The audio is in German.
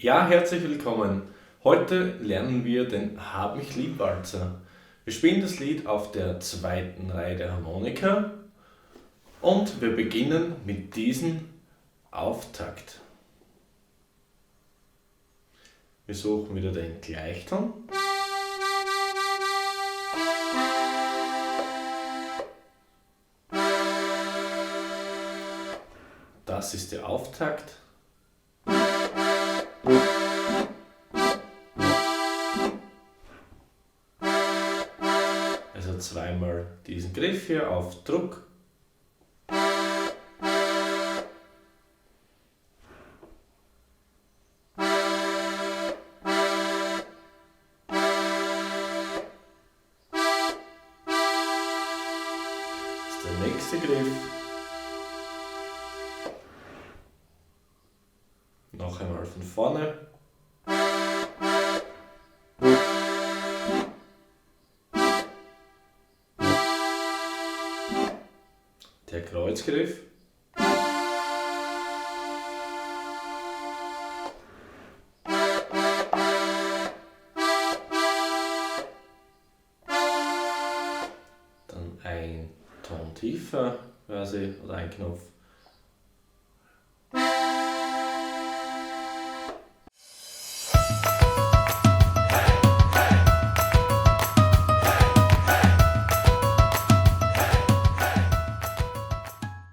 Ja, herzlich willkommen. Heute lernen wir den Hab mich lieb Walzer. Wir spielen das Lied auf der zweiten Reihe der Harmonika und wir beginnen mit diesem Auftakt. Wir suchen wieder den Gleichton. Das ist der Auftakt. Also zweimal diesen Griff hier auf Druck. Das ist der nächste Griff. Noch einmal von vorne. Der Kreuzgriff. Dann ein Ton tiefer quasi oder ein Knopf